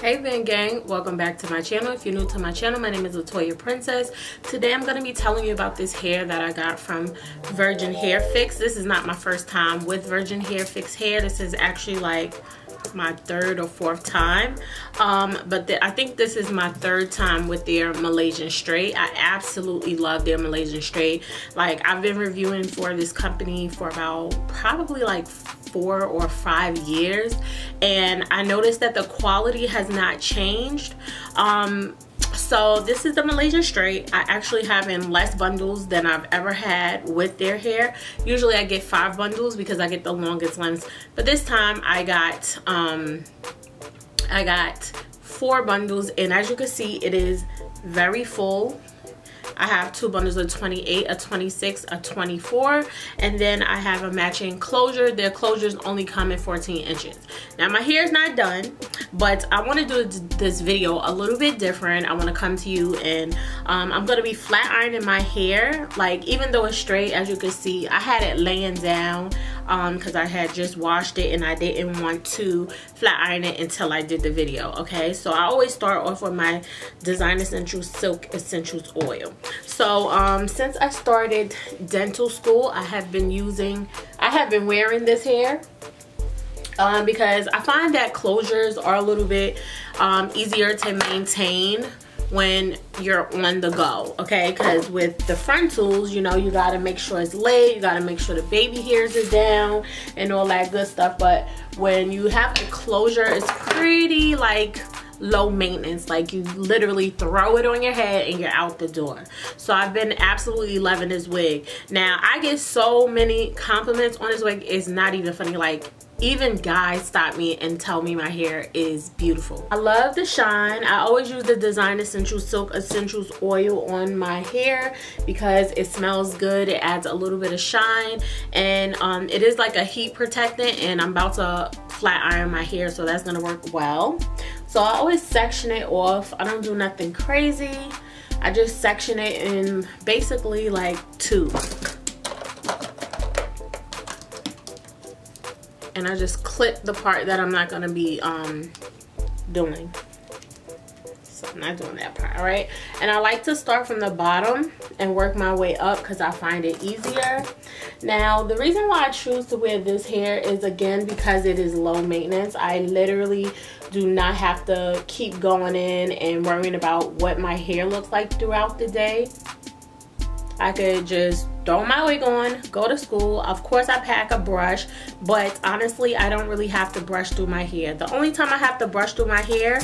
Hey VanGang, welcome back to my channel. If you're new to my channel, my name is Latoya Princess. Today I'm going to be telling you about this hair that I got from Virgin Hair Fix. This is not my first time with Virgin Hair Fix hair. This is actually like my third or fourth time, I think this is my third time with their Malaysian Straight. I absolutely love their Malaysian Straight. Like, I've been reviewing for this company for about probably like 4 or 5 years, and I noticed that the quality has not changed. So this is the Malaysian Straight. I actually have in less bundles than I've ever had with their hair. Usually I get 5 bundles because I get the longest lengths, but this time I got 4 bundles, and as you can see, it is very full. I have 2 bundles of 28, a 26, a 24, and then I have a matching closure. Their closures only come in 14 inches. Now my hair is not done, but I want to do this video a little bit different. I want to come to you and I'm going to be flat ironing my hair. Like, even though it's straight, as you can see, I had it laying down because I had just washed it and I didn't want to flat iron it until I did the video. Okay, so I always start off with my Design Essentials Silk Essentials Oil. So since I started dental school, I have been wearing this hair because I find that closures are a little bit easier to maintain when you're on the go, okay? Because with the frontals, you know, you gotta make sure it's laid, you gotta make sure the baby hairs are down and all that good stuff. But when you have a closure, it's pretty like low maintenance. Like, you literally throw it on your head and you're out the door. So I've been absolutely loving this wig. Now I get so many compliments on this wig, it's not even funny. Like, even guys stop me and tell me my hair is beautiful. I love the shine. I always use the Design Essentials Silk Essentials Oil on my hair because it smells good. It adds a little bit of shine, and it is like a heat protectant, and I'm about to flat iron my hair, so that's gonna work well. So I always section it off. I don't do nothing crazy. I just section it in basically like 2. And I just clip the part that I'm not gonna be doing. So I'm not doing that part, all right? And I like to start from the bottom and work my way up because I find it easier. Now, the reason why I choose to wear this hair is, again, because it is low maintenance. I literally do not have to keep going in and worrying about what my hair looks like throughout the day. I could just throw my wig on, go to school. Of course, I pack a brush, but honestly, I don't really have to brush through my hair. The only time I have to brush through my hair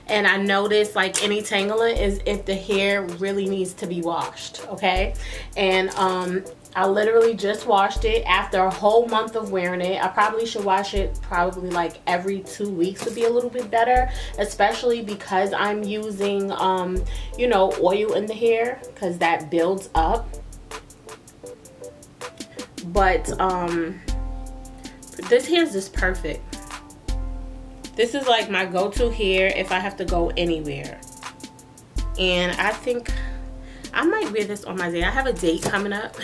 and I notice like any tangling is if the hair really needs to be washed, okay? And I literally just washed it after a whole month of wearing it. I probably should wash it probably like every 2 weeks to be a little bit better, especially because I'm using, you know, oil in the hair because that builds up. But this hair is just perfect. This is like my go-to hair if I have to go anywhere. And I think I might wear this on my date. I have a date coming up.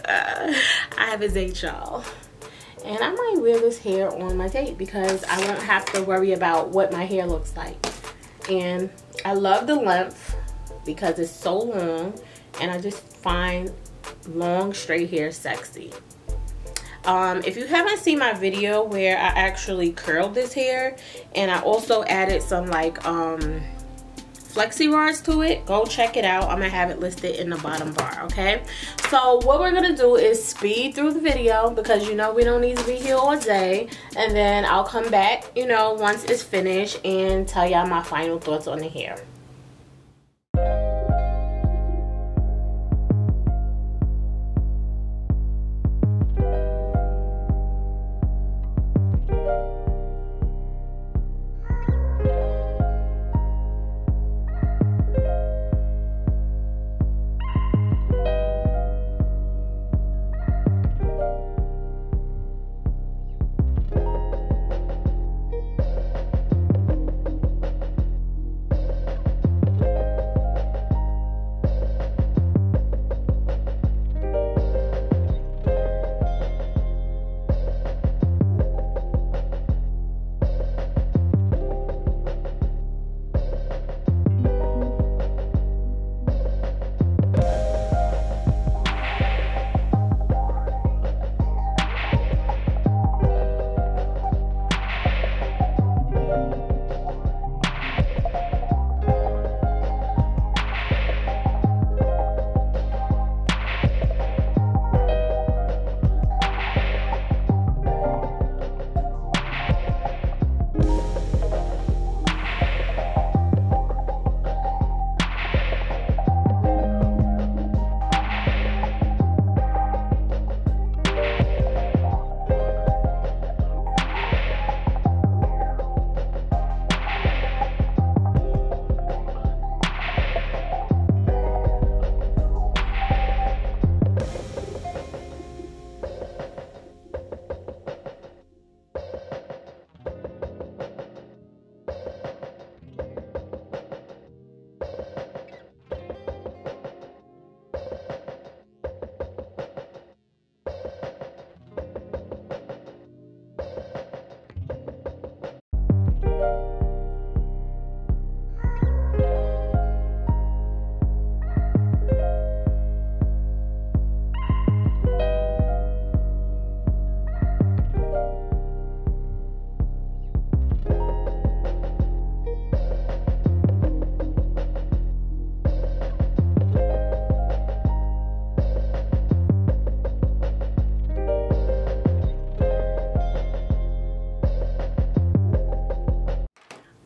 I have a date, y'all, and I might wear this hair on my date because I won't have to worry about what my hair looks like. And I love the length because it's so long, and I just find long straight hair sexy. If you haven't seen my video where I actually curled this hair and I also added some like flexi rods to it, go check it out. I'm gonna have it listed in the bottom bar, okay? So what we're gonna do is speed through the video because, you know, we don't need to be here all day, and then I'll come back, you know, once it's finished and tell y'all my final thoughts on the hair.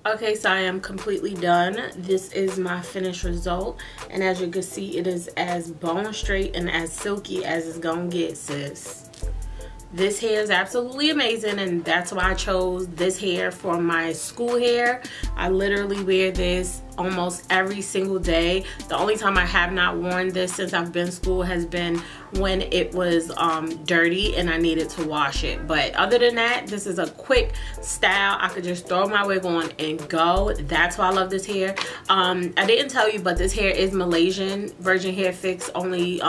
Okay, so I am completely done. This is my finished result, and as you can see, it is as bone straight and as silky as it's gonna get, sis. This hair is absolutely amazing, and that's why I chose this hair for my school hair. I literally wear this almost every single day. The only time I have not worn this since I've been in school has been when it was dirty and I needed to wash it. But other than that, this is a quick style. I could just throw my wig on and go. That's why I love this hair. I didn't tell you, but this hair is Malaysian. Virgin Hair Fixx only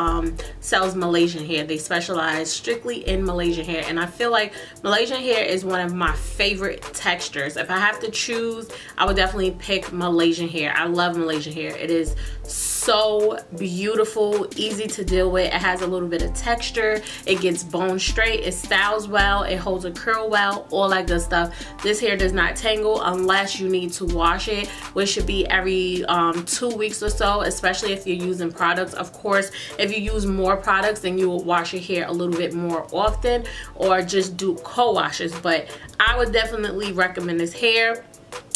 sells Malaysian hair. They specialize strictly in Malaysian hair, and I feel like Malaysian hair is one of my favorite textures. If I have to choose, I would definitely pick Malaysian hair. I love Malaysian hair. It is so beautiful, easy to deal with. It has a little bit of texture. It gets bone straight. It styles well. It holds a curl well. All that good stuff. This hair does not tangle unless you need to wash it, which should be every 2 weeks or so, especially if you're using products. Of course, if you use more products, then you will wash your hair a little bit more often, or just do co-washes. But I would definitely recommend this hair.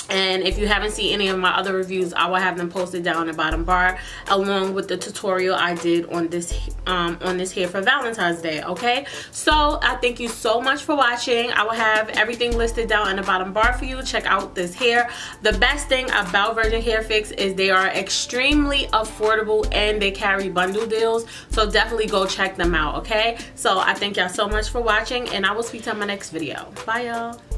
And if you haven't seen any of my other reviews, I will have them posted down in the bottom bar, along with the tutorial I did on this hair for Valentine's Day. Okay, so I thank you so much for watching. I will have everything listed down in the bottom bar for you. Check out this hair. The best thing about Virgin Hair Fixx is they are extremely affordable and they carry bundle deals, so definitely go check them out. Okay, so I thank y'all so much for watching, and I will speak to you in my next video. Bye, y'all.